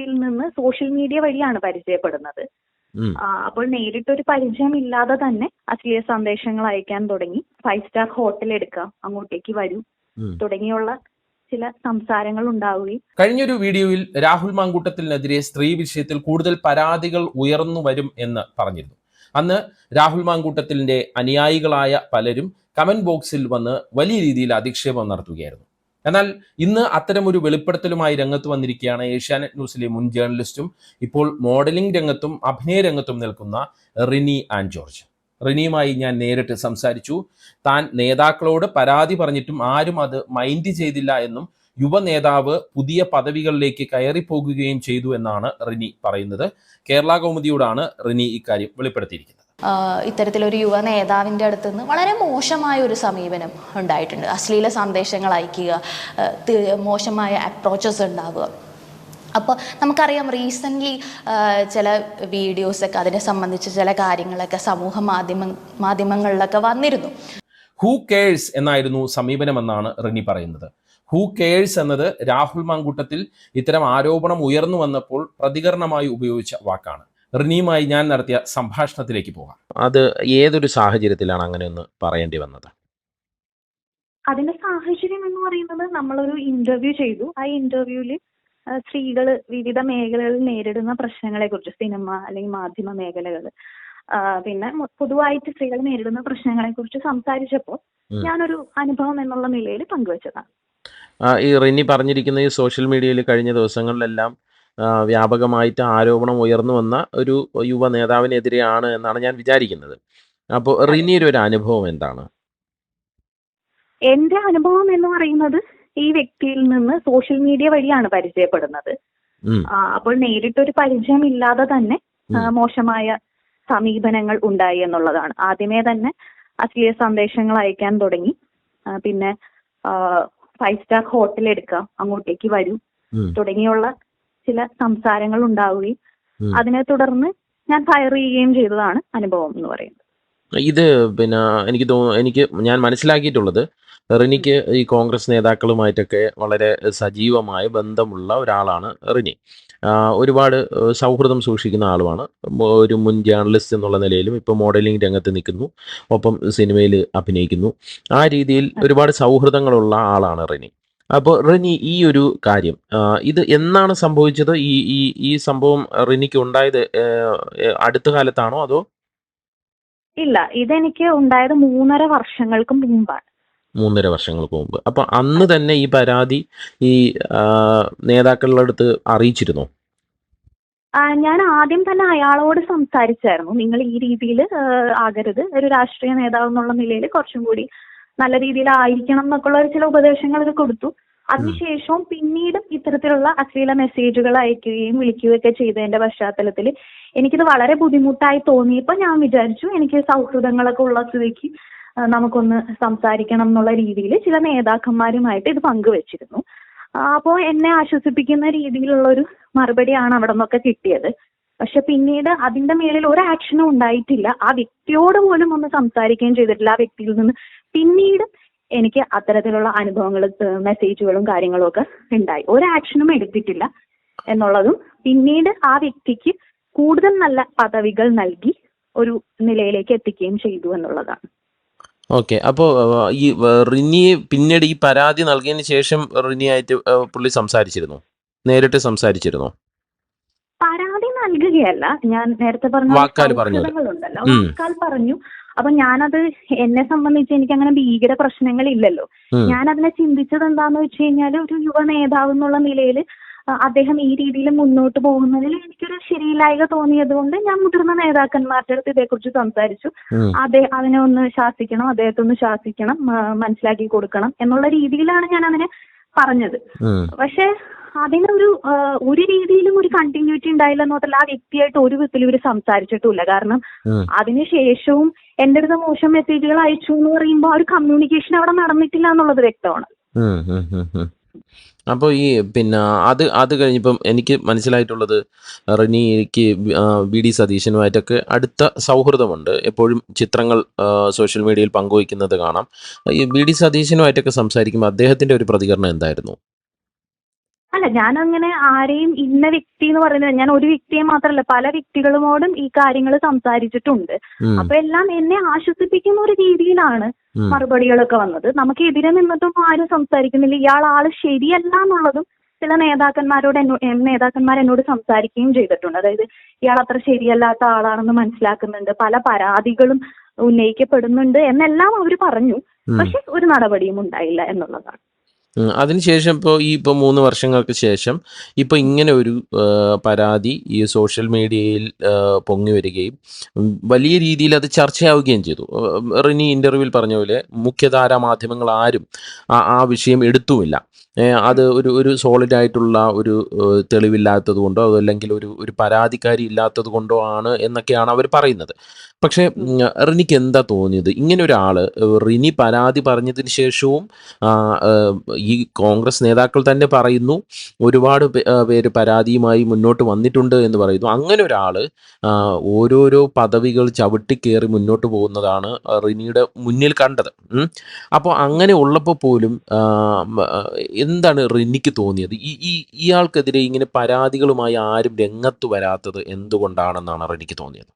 വ്യക്തിയിൽ നിന്ന് social media വഴിയാണ് പരിചയപ്പെടുന്നത്. അപ്പോൾ നേരിട്ടൊരു പരിചയമില്ലാതെ തന്നെ അശ്ലീല സന്ദേശങ്ങൾ അയക്കാൻ തുടങ്ങി. 5 സ്റ്റാർ ഹോട്ടൽ എടുക്കാം, അങ്ങോട്ടേക്ക് വരൂ തുടങ്ങിയുള്ള ചില സംസാരങ്ങൾ ഉണ്ടാവുകയും. കഴിഞ്ഞൊരു വീഡിയോയിൽ രാഹുൽ മാങ്കൂട്ടത്തിനെതിരെ സ്ത്രീ വിഷയത്തിൽ കൂടുതൽ പരാതികൾ ഉയർന്നു വരും എന്ന് പറഞ്ഞിരുന്നു. അന്ന് രാഹുൽ മാങ്കൂട്ടത്തിന്റെ അനുയായികളായ പലരും കമന്റ് ബോക്സിൽ വന്ന് വലിയ രീതിയിൽ അധിക്ഷേപം നടത്തുകയായിരുന്നു. എന്നാൽ ഇന്ന് അത്തരമൊരു വെളിപ്പെടുത്തലുമായി രംഗത്ത് വന്നിരിക്കുകയാണ് ഏഷ്യാനെറ്റ് ന്യൂസിലെ മുൻ ജേർണലിസ്റ്റും ഇപ്പോൾ മോഡലിംഗ് രംഗത്തും അഭിനയ രംഗത്തും നിൽക്കുന്ന റിനി ആൻ ജോർജ്. റിനിയുമായി ഞാൻ നേരിട്ട് സംസാരിച്ചു. താൻ നേതാക്കളോട് പരാതി പറഞ്ഞിട്ടും ആരും അത് മൈൻഡ് ചെയ്തില്ല എന്നും യുവ നേതാവ് പുതിയ പദവികളിലേക്ക് കയറിപ്പോകുകയും ചെയ്തു എന്നാണ് റിനി പറയുന്നത്. കേരള കൗമുദിയോടാണ് റിനി ഇക്കാര്യം വെളിപ്പെടുത്തിയിരിക്കുന്നത്. ഇത്തരത്തിലൊരു യുവ നേതാവിൻ്റെ അടുത്ത് നിന്ന് വളരെ മോശമായ ഒരു സമീപനം ഉണ്ടായിട്ടുണ്ട്. അശ്ലീല സന്ദേശങ്ങൾ അയക്കുക, മോശമായ അപ്രോച്ചസ് ഉണ്ടാവുക. അപ്പോൾ നമുക്കറിയാം റീസെൻ്റ്ലി ചില വീഡിയോസൊക്കെ അതിനെ സംബന്ധിച്ച് ചില കാര്യങ്ങളൊക്കെ സമൂഹ മാധ്യമങ്ങളിലൊക്കെ വന്നിരുന്നു. ഹൂ കെയേഴ്സ് എന്നായിരുന്നു സമീപനമെന്നാണ് റിനി പറയുന്നത്. ഹൂ കെയേഴ്സ് എന്നത് രാഹുൽ മാങ്കൂട്ടത്തിൽ ഇത്തരം ആരോപണം ഉയർന്നു വന്നപ്പോൾ പ്രതികരണമായി ഉപയോഗിച്ച വാക്കാണ്. റിനിയുമായി ഞാൻ നടത്തിയ സംഭാഷണത്തിലേക്ക് പോകാം. അത് ഏതൊരു സാഹചര്യത്തിലാണ് അങ്ങനെ ഒന്ന് പറയേണ്ടി വന്നത്? അതിന്റെ സാഹചര്യം എന്ന് പറയുന്നത്, നമ്മളൊരു ഇന്റർവ്യൂ ചെയ്തു. ആ ഇന്റർവ്യൂവിൽ സ്ത്രീകൾ വിവിധ മേഖലകളിൽ നേരിടുന്ന പ്രശ്നങ്ങളെ കുറിച്ച്, സിനിമ അല്ലെങ്കിൽ മാധ്യമ മേഖലകൾ, പിന്നെ പൊതുവായിട്ട് സ്ത്രീകൾ നേരിടുന്ന പ്രശ്നങ്ങളെ കുറിച്ച് സംസാരിച്ചപ്പോൾ ഞാനൊരു അനുഭവം എന്നുള്ള നിലയിൽ പങ്കുവച്ചതാണ്. ഈ റിനി പറഞ്ഞിരിക്കുന്ന ഈ സോഷ്യൽ മീഡിയയിൽ കഴിഞ്ഞ ദിവസങ്ങളിലെല്ലാം വ്യാപകമായിട്ട് ആരോപണം ഉയർന്നു വന്ന ഒരു യുവ നേതാവിനെതിരെയാണ് എന്നാണ് ഞാൻ വിചാരിക്കുന്നത്. അപ്പോൾ റിനിയുടെ ഒരു അനുഭവം എന്താണ്? എന്റെ അനുഭവം എന്ന് പറയുന്നത്, ഈ വ്യക്തിയിൽ നിന്ന് സോഷ്യൽ മീഡിയ വഴിയാണ് പരിചയപ്പെടുന്നത്. അപ്പോൾ നേരിട്ടൊരു പരിചയമില്ലാതെ തന്നെ മോശമായ സമീപനങ്ങൾ ഉണ്ടായി എന്നുള്ളതാണ്. ആദ്യമേ തന്നെ അശ്ലീല സന്ദേശങ്ങൾ അയക്കാൻ തുടങ്ങി. പിന്നെ 5 സ്റ്റാർ ഹോട്ടൽ എടുക്കാം, അങ്ങോട്ടേക്ക് വരൂ തുടങ്ങിയുള്ള ചില സംസാരങ്ങൾ ഉണ്ടാവുകയും അതിനെ തുടർന്ന് ഞാൻ ഫയർ ചെയ്യുകയും ചെയ്തതാണ് അനുഭവം എന്ന് പറയുന്നത്. ഇത് എനിക്ക് ഞാൻ മനസ്സിലാക്കിയിട്ടുള്ളത്, റിനിക്ക് ഈ കോൺഗ്രസ് നേതാക്കളുമായിട്ടൊക്കെ വളരെ സജീവമായ ബന്ധമുള്ള ഒരാളാണ് റിനി. ഒരുപാട് സൗഹൃദം സൂക്ഷിക്കുന്ന ആളുമാണ്. ഒരു മുൻ ജേർണലിസ്റ്റ് എന്നുള്ള നിലയിലും ഇപ്പോൾ മോഡലിംഗ് രംഗത്ത് നിൽക്കുന്നു, ഒപ്പം സിനിമയിൽ അഭിനയിക്കുന്നു. ആ രീതിയിൽ ഒരുപാട് സൗഹൃദങ്ങളുള്ള ആളാണ് റിനി. അപ്പോൾ റിനി, ഈ ഒരു കാര്യം ഇത് എന്നാണ് സംഭവിച്ചത്? ഈ സംഭവം റിനിക്ക് ഉണ്ടായത് അടുത്ത കാലത്താണോ അതോ? ഇല്ല, ഇതെനിക്ക് ഉണ്ടായത് 3.5 വർഷങ്ങൾക്ക് മുമ്പാണ്. 3.5 വർഷങ്ങൾക്ക് മുമ്പ്. അപ്പൊ അന്ന് തന്നെ ഈ പരാതി ഈ നേതാക്കളുടെ അടുത്ത് അറിയിച്ചിരുന്നോ? ഞാൻ ആദ്യം തന്നെ അയാളോട് സംസാരിച്ചായിരുന്നു. നിങ്ങൾ ഈ രീതിയിൽ ആകരുത്, ഒരു രാഷ്ട്രീയ നേതാവ് എന്നുള്ള നിലയിൽ കുറച്ചും കൂടി നല്ല രീതിയിൽ ആയിരിക്കണം എന്നൊക്കെയുള്ള ചില ഉപദേശങ്ങളൊക്കെ കൊടുത്തു. അതിനുശേഷവും പിന്നീട് ഇത്തരത്തിലുള്ള അശ്ലീല മെസ്സേജുകൾ അയക്കുകയും വിളിക്കുകയൊക്കെ ചെയ്തതിന്റെ പശ്ചാത്തലത്തിൽ എനിക്കിത് വളരെ ബുദ്ധിമുട്ടായി തോന്നിയപ്പോൾ ഞാൻ വിചാരിച്ചു, എനിക്ക് സൗഹൃദങ്ങളൊക്കെ ഉള്ള സ്ഥിതിക്ക് നമുക്കൊന്ന് സംസാരിക്കണം എന്നുള്ള രീതിയിൽ ചില നേതാക്കന്മാരുമായിട്ട് ഇത് പങ്കുവച്ചിരുന്നു. അപ്പോൾ എന്നെ ആശ്വസിപ്പിക്കുന്ന രീതിയിലുള്ളൊരു മറുപടിയാണ് അവിടെ നിന്നൊക്കെ കിട്ടിയത്. പക്ഷെ പിന്നീട് അതിന്റെ മേലിൽ ഒരു ആക്ഷനും ഉണ്ടായിട്ടില്ല. ആ വ്യക്തിയോട് പോലും ഒന്ന് സംസാരിക്കുകയും ചെയ്തിട്ടില്ല. ആ വ്യക്തിയിൽ നിന്ന് പിന്നീട് എനിക്ക് അത്തരത്തിലുള്ള അനുഭവങ്ങൾ, മെസ്സേജുകളും കാര്യങ്ങളും ഒക്കെ ഉണ്ടായി. ഒരു ആക്ഷനും എടുത്തിട്ടില്ല എന്നുള്ളതും പിന്നീട് ആ വ്യക്തിക്ക് കൂടുതൽ നല്ല പദവികൾ നൽകി ഒരു നിലയിലേക്ക് എത്തിക്കുകയും ചെയ്തു എന്നുള്ളതാണ്. ഓക്കെ. അപ്പോൾ ഈ റിനി പിന്നീട് ഈ പരാതി നൽകിയതിന് ശേഷം റിനിയായിട്ട് പുള്ളി സംസാരിച്ചിരുന്നോ? നേരിട്ട് സംസാരിച്ചിരുന്നോ? പരാതി നൽകുകയല്ല, ഞാൻ നേരത്തെ പറഞ്ഞ സൗഹൃദങ്ങളുണ്ടല്ലോ, വാക്കാൽ പറഞ്ഞു. അപ്പൊ ഞാനത്, എന്നെ സംബന്ധിച്ച് എനിക്ക് അങ്ങനെ ഭീകര പ്രശ്നങ്ങളില്ലല്ലോ. ഞാൻ അതിനെ ചിന്തിച്ചത് എന്താന്ന് വെച്ച് കഴിഞ്ഞാൽ, ഒരു യുവ നേതാവ് എന്നുള്ള നിലയിൽ അദ്ദേഹം ഈ രീതിയിൽ മുന്നോട്ട് പോകുന്നതിൽ എനിക്കൊരു ശരിയില്ലായ്ക തോന്നിയത് കൊണ്ട് ഞാൻ മുതിർന്ന നേതാക്കന്മാരുടെ അടുത്ത് ഇതേക്കുറിച്ച് സംസാരിച്ചു. അതിനെ ഒന്ന് ശാസിക്കണം, അദ്ദേഹത്തെ ഒന്ന് ശാസിക്കണം, മനസ്സിലാക്കി കൊടുക്കണം എന്നുള്ള രീതിയിലാണ് ഞാൻ അതിനെ പറഞ്ഞത്. പക്ഷെ അതിനൊരു രീതിയിലും ഒരു കണ്ടിന്യൂറ്റി ഉണ്ടായില്ല എന്നോട്ടല്ല. ആ വ്യക്തിയായിട്ട് ഒരു വിധത്തിലും ഇവർ സംസാരിച്ചിട്ടുമില്ല. കാരണം അതിനുശേഷവും എന്റെ അടുത്ത് മോശം മെസ്സേജുകൾ അയച്ചു എന്ന് പറയുമ്പോൾ ആ ഒരു കമ്മ്യൂണിക്കേഷൻ അവിടെ നടന്നിട്ടില്ല എന്നുള്ളത് വ്യക്തമാണ്. അപ്പോൾ ഈ അത് കഴിഞ്ഞപ്പം എനിക്ക് മനസ്സിലായിട്ടുള്ളത്, റിനിക്ക് വി.ഡി. സതീശനുമായിട്ടൊക്കെ അടുത്ത സൗഹൃദമുണ്ട്. എപ്പോഴും ചിത്രങ്ങൾ സോഷ്യൽ മീഡിയയിൽ പങ്കുവയ്ക്കുന്നത് കാണാം. ഈ വി.ഡി. സതീശനുമായിട്ടൊക്കെ സംസാരിക്കുമ്പോൾ അദ്ദേഹത്തിന്റെ ഒരു പ്രതികരണം എന്തായിരുന്നു? അല്ല, ഞാൻ അങ്ങനെ ആരെയും ഇന്ന വ്യക്തി എന്ന് പറയുന്നത്, ഞാൻ ഒരു വ്യക്തിയെ മാത്രമല്ല പല വ്യക്തികളോടും ഈ കാര്യങ്ങൾ സംസാരിച്ചിട്ടുണ്ട്. അപ്പൊ എല്ലാം എന്നെ ആശ്വസിപ്പിക്കുന്ന ഒരു രീതിയിലാണ് മറുപടികളൊക്കെ വന്നത്. നമുക്ക് എതിരെ നിന്നിട്ടൊന്നും ആരും സംസാരിക്കുന്നില്ല. ഇയാൾ ആള് ശരിയല്ല എന്നുള്ളതും ചില നേതാക്കന്മാർ എന്നോട് സംസാരിക്കുകയും ചെയ്തിട്ടുണ്ട്. അതായത് ഇയാൾ അത്ര ശരിയല്ലാത്ത ആളാണെന്ന് മനസ്സിലാക്കുന്നുണ്ട്, പല പരാതികളും ഉന്നയിക്കപ്പെടുന്നുണ്ട് എന്നെല്ലാം അവർ പറഞ്ഞു. പക്ഷെ ഒരു നടപടിയും ഉണ്ടായില്ല എന്നുള്ളതാണ്. അതിനുശേഷം ഇപ്പോൾ 3 വർഷങ്ങൾക്ക് ശേഷം ഇപ്പോൾ ഇങ്ങനെ ഒരു പരാതി ഈ സോഷ്യൽ മീഡിയയിൽ പൊങ്ങി വരികയും വലിയ രീതിയിൽ അത് ചർച്ചയാവുകയും ചെയ്തു. റിനി ഇൻ്റർവ്യൂവിൽ പറഞ്ഞ പോലെ മുഖ്യധാരാ മാധ്യമങ്ങൾ ആരും ആ വിഷയം എടുത്തുമില്ല. അത് ഒരു സോളിഡ് ആയിട്ടുള്ള ഒരു തെളിവില്ലാത്തത് കൊണ്ടോ അതല്ലെങ്കിൽ ഒരു പരാതിക്കാരി ഇല്ലാത്തത് കൊണ്ടോ ആണ് എന്നൊക്കെയാണ് അവർ പറയുന്നത്. പക്ഷേ റിനിക്ക് എന്താ തോന്നിയത്, ഇങ്ങനെ ഒരാൾ റിനി പരാതി പറഞ്ഞതിന് ശേഷവും ഈ കോൺഗ്രസ് നേതാക്കൾ തന്നെ പറയുന്നു ഒരുപാട് പേര് പരാതിയുമായി മുന്നോട്ട് വന്നിട്ടുണ്ട് എന്ന് പറയുന്നു. അങ്ങനെ ഒരാൾ ഓരോരോ പദവികൾ ചവിട്ടിക്കേറി മുന്നോട്ട് പോകുന്നതാണ് റിനിയുടെ മുന്നിൽ കണ്ടത്. അപ്പോൾ അങ്ങനെ ഉള്ളപ്പോൾ പോലും എന്താണ് റിനിക്ക് തോന്നിയത്? ഇയാൾക്കെതിരെ ഇങ്ങനെ പരാതികളുമായി ആരും രംഗത്ത് വരാത്തത് എന്തുകൊണ്ടാണെന്നാണ് റിനിക്ക് തോന്നിയത്?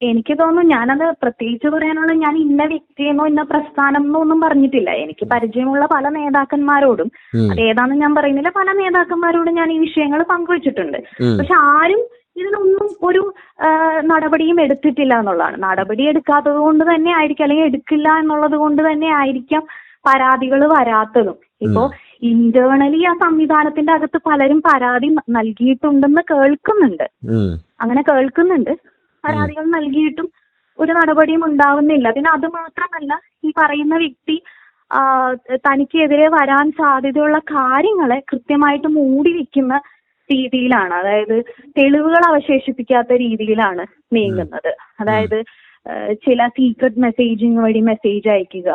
എനിക്ക് തോന്നുന്നു, ഞാനത് പ്രത്യേകിച്ച് പറയാനുള്ള, ഞാൻ ഇന്ന വ്യക്തിയെന്നോ ഇന്ന പ്രസ്ഥാനം എന്നോ ഒന്നും പറഞ്ഞിട്ടില്ല. എനിക്ക് പരിചയമുള്ള പല നേതാക്കന്മാരോടും, അതേതാണെന്ന് ഞാൻ പറയുന്നില്ല, പല നേതാക്കന്മാരോടും ഞാൻ ഈ വിഷയങ്ങൾ പങ്കുവച്ചിട്ടുണ്ട്. പക്ഷെ ആരും ഇതിനൊന്നും ഒരു നടപടിയും എടുത്തിട്ടില്ല എന്നുള്ളതാണ്. നടപടി എടുക്കാത്തത് കൊണ്ട് തന്നെ ആയിരിക്കും, അല്ലെങ്കിൽ എടുക്കില്ല എന്നുള്ളത് കൊണ്ട് തന്നെ ആയിരിക്കാം പരാതികൾ വരാത്തതും. ഇപ്പോ ഇന്റേണലി ആ സംവിധാനത്തിന്റെ അകത്ത് പലരും പരാതി നൽകിയിട്ടുണ്ടെന്ന് കേൾക്കുന്നുണ്ട്, അങ്ങനെ കേൾക്കുന്നുണ്ട്. പരാതികൾ നൽകിയിട്ടും ഒരു നടപടിയും ഉണ്ടാവുന്നില്ല. പിന്നെ അത് മാത്രമല്ല, ഈ പറയുന്ന വ്യക്തി തനിക്കെതിരെ വരാൻ സാധ്യതയുള്ള കാര്യങ്ങളെ കൃത്യമായിട്ട് മൂടി വെക്കുന്ന രീതിയിലാണ്, അതായത് തെളിവുകൾ അവശേഷിപ്പിക്കാത്ത രീതിയിലാണ് നീങ്ങുന്നത്. അതായത് ചില സീക്രട്ട് മെസ്സേജിങ് വഴി മെസ്സേജ് അയക്കുക,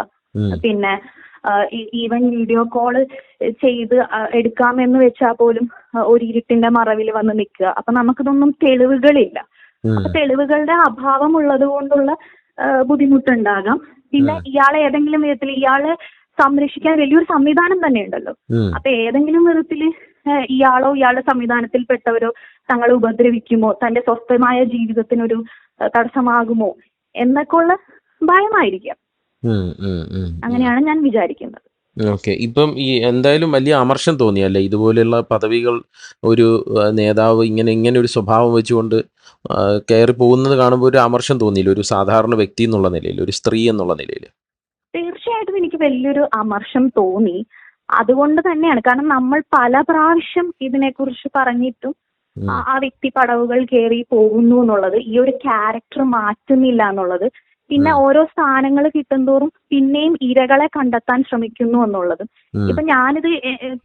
പിന്നെ ഈവൻ വീഡിയോ കോള് ചെയ്ത് എടുക്കാമെന്ന് വെച്ചാൽ പോലും ഒരു ഇരുട്ടിന്റെ മറവിൽ വന്ന് നിൽക്കുക. അപ്പൊ നമുക്കിതൊന്നും തെളിവുകളില്ല. അപ്പൊ തെളിവുകളുടെ അഭാവം ഉള്ളത് കൊണ്ടുള്ള ബുദ്ധിമുട്ടുണ്ടാകാം. പിന്നെ ഇയാളെ ഏതെങ്കിലും വിധത്തിൽ ഇയാളെ സംരക്ഷിക്കാൻ വലിയൊരു സംവിധാനം തന്നെ ഉണ്ടല്ലോ. അപ്പൊ ഏതെങ്കിലും വിധത്തിൽ ഇയാളോ ഇയാളുടെ സംവിധാനത്തിൽപ്പെട്ടവരോ തങ്ങളെ ഉപദ്രവിക്കുമോ, തന്റെ സ്വസ്ഥമായ ജീവിതത്തിനൊരു തടസ്സമാകുമോ എന്നൊക്കെ ഉള്ള ഭയമായിരിക്കാം. അങ്ങനെയാണ് ഞാൻ വിചാരിക്കുന്നത്. ഓക്കെ. ഇപ്പം ഈ എന്തായാലും വലിയ അമർഷം തോന്നിയല്ലേ ഇതുപോലെയുള്ള പദവികൾ ഒരു നേതാവ് ഇങ്ങനെ ഒരു സ്വഭാവം വെച്ചുകൊണ്ട് കയറി പോകുന്നത് കാണുമ്പോൾ ഒരു അമർഷം തോന്നിയില്ല, ഒരു സാധാരണ വ്യക്തി എന്നുള്ള നിലയിൽ, ഒരു സ്ത്രീ എന്നുള്ള നിലയിൽ? തീർച്ചയായിട്ടും എനിക്ക് വലിയൊരു അമർഷം തോന്നി. അതുകൊണ്ട് തന്നെയാണ്, കാരണം നമ്മൾ പല പ്രാവശ്യം ഇതിനെക്കുറിച്ച് പറഞ്ഞിട്ടും ആ വ്യക്തി പടവുകൾ കയറി പോകുന്നു എന്നുള്ളത്, ഈ ഒരു ക്യാരക്ടർ മാറ്റുന്നില്ല എന്നുള്ളത്, പിന്നെ ഓരോ സ്ഥാനങ്ങൾ കിട്ടുന്തോറും പിന്നെയും ഇരകളെ കണ്ടെത്താൻ ശ്രമിക്കുന്നു എന്നുള്ളത്. ഇപ്പൊ ഞാനിത്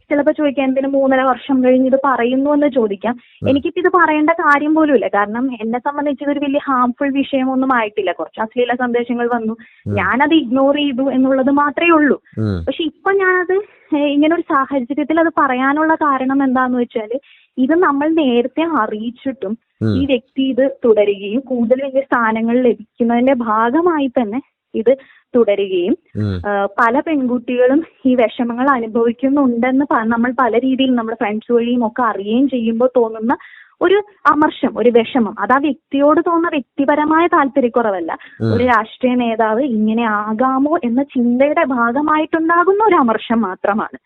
ചിലപ്പോ ചോദിക്കാം, എന്തിനു 3.5 വർഷം കഴിഞ്ഞ് ഇത് പറയുന്നു എന്ന് ചോദിക്കാം. എനിക്കിപ്പോ ഇത് പറയേണ്ട കാര്യം പോലും ഇല്ല. കാരണം എന്നെ സംബന്ധിച്ച് ഇതൊരു വലിയ ഹാംഫുൾ വിഷയമൊന്നും ആയിട്ടില്ല. കുറച്ച് അശ്ലീല സന്ദേശങ്ങൾ വന്നു, ഞാനത് ഇഗ്നോർ ചെയ്തു എന്നുള്ളത് മാത്രമേ ഉള്ളൂ. പക്ഷെ ഇപ്പൊ ഞാനത് ഇങ്ങനെ ഒരു സാഹചര്യത്തിൽ അത് പറയാനുള്ള കാരണം എന്താന്ന് വെച്ചാല്, ഇത് നമ്മൾ നേരത്തെ അറിയിച്ചിട്ടും ഈ വ്യക്തി ഇത് തുടരുകയും കൂടുതൽ വലിയ സ്ഥാനങ്ങൾ ലഭിക്കുന്നതിന്റെ ഭാഗമായി തന്നെ ഇത് തുടരുകയും പല പെൺകുട്ടികളും ഈ വിഷമങ്ങൾ അനുഭവിക്കുന്നുണ്ടെന്ന് നമ്മൾ പല രീതിയിൽ നമ്മുടെ ഫ്രണ്ട്സ് വഴിയും ഒക്കെ അറിയുകയും ചെയ്യുമ്പോൾ തോന്നുന്ന ഒരു അമർഷം, ഒരു വിഷമം, അത് ആ വ്യക്തിയോട് തോന്നുന്ന വ്യക്തിപരമായ താല്പര്യക്കുറവല്ല, ഒരു രാഷ്ട്രീയ നേതാവ് ഇങ്ങനെ ആകാമോ എന്ന ചിന്തയുടെ ഭാഗമായിട്ടുണ്ടാകുന്ന ഒരു അമർഷം മാത്രമാണ്.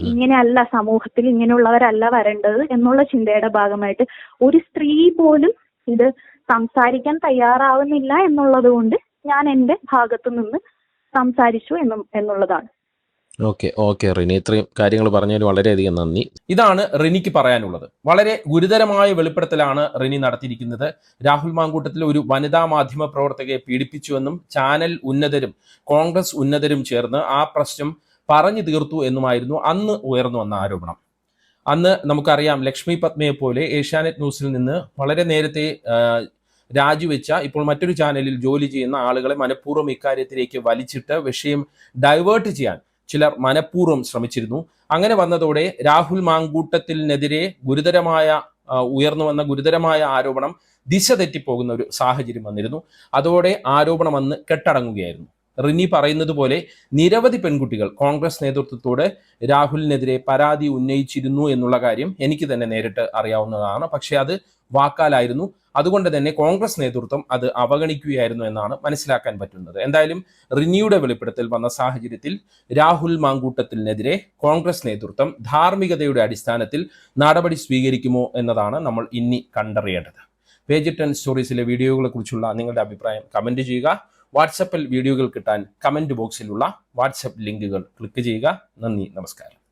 ഇങ്ങനെയല്ല, സമൂഹത്തിൽ ഇങ്ങനെയുള്ളവരല്ല വരേണ്ടത് എന്നുള്ള ചിന്തയുടെ ഭാഗമായിട്ട് ഒരു സ്ത്രീ പോലും ഇത് സംസാരിക്കാൻ തയ്യാറാവുന്നില്ല എന്നുള്ളത് കൊണ്ട് ഞാൻ എന്റെ ഭാഗത്തു നിന്ന് സംസാരിച്ചു എന്നുള്ളതാണ്. ഓക്കെ റിനി, ഇത്രയും കാര്യങ്ങൾ പറഞ്ഞതിന് വളരെയധികം നന്ദി. ഇതാണ് റിനിക്ക് പറയാനുള്ളത്. വളരെ ഗുരുതരമായ വെളിപ്പെടുത്തലാണ് റിനി നടത്തിയിരിക്കുന്നത്. രാഹുൽ മാങ്കൂട്ടത്തിൽ ഒരു വനിതാ മാധ്യമ പ്രവർത്തകയെ പീഡിപ്പിച്ചുവെന്നും ചാനൽ ഉന്നതരും കോൺഗ്രസ് ഉന്നതരും ചേർന്ന് ആ പ്രശ്നം പറഞ്ഞു തീർത്തു എന്നുമായിരുന്നു അന്ന് ഉയർന്നു വന്ന ആരോപണം. അന്ന് നമുക്കറിയാം, ലക്ഷ്മി പത്മയെ പോലെ ഏഷ്യാനെറ്റ് ന്യൂസിൽ നിന്ന് വളരെ നേരത്തെ രാജിവെച്ച ഇപ്പോൾ മറ്റൊരു ചാനലിൽ ജോലി ചെയ്യുന്ന ആളുകളെ മനഃപൂർവ്വം ഇക്കാര്യത്തിലേക്ക് വലിച്ചിട്ട് വിഷയം ഡൈവേർട്ട് ചെയ്യാൻ ചിലർ മനഃപൂർവ്വം ശ്രമിച്ചിരുന്നു. അങ്ങനെ വന്നതോടെ രാഹുൽ മാങ്കൂട്ടത്തിനെതിരെ ഉയർന്നു വന്ന ഗുരുതരമായ ആരോപണം ദിശ തെറ്റിപ്പോകുന്ന ഒരു സാഹചര്യം വന്നിരുന്നു. അതോടെ ആരോപണം അന്ന് കെട്ടടങ്ങുകയായിരുന്നു. റിനി പറയുന്നത് പോലെ നിരവധി പെൺകുട്ടികൾ കോൺഗ്രസ് നേതൃത്വത്തോട് രാഹുലിനെതിരെ പരാതി ഉന്നയിച്ചിരുന്നു എന്നുള്ള കാര്യം എനിക്ക് തന്നെ നേരിട്ട് അറിയാവുന്നതാണ്. പക്ഷെ അത് വാക്കാലായിരുന്നു. അതുകൊണ്ട് തന്നെ കോൺഗ്രസ് നേതൃത്വം അത് അവഗണിക്കുകയായിരുന്നു എന്നാണ് മനസ്സിലാക്കാൻ പറ്റുന്നത്. എന്തായാലും റിനിയുടെ വെളിപ്പെടുത്തൽ വന്ന സാഹചര്യത്തിൽ രാഹുൽ മാങ്കൂട്ടത്തിനെതിരെ കോൺഗ്രസ് നേതൃത്വം ധാർമ്മികതയുടെ അടിസ്ഥാനത്തിൽ നടപടി സ്വീകരിക്കുമോ എന്നതാണ് നമ്മൾ ഇനി കണ്ടറിയേണ്ടത്. പേജ് 10 സ്റ്റോറീസിലെ വീഡിയോകളെ കുറിച്ചുള്ള നിങ്ങളുടെ അഭിപ്രായം കമന്റ് ചെയ്യുക. വാട്സപ്പിൽ വീഡിയോകൾ കിട്ടാൻ കമന്റ് ബോക്സിലുള്ള വാട്സപ്പ് ലിങ്കുകൾ ക്ലിക്ക് ചെയ്യുക. നന്ദി, നമസ്കാരം.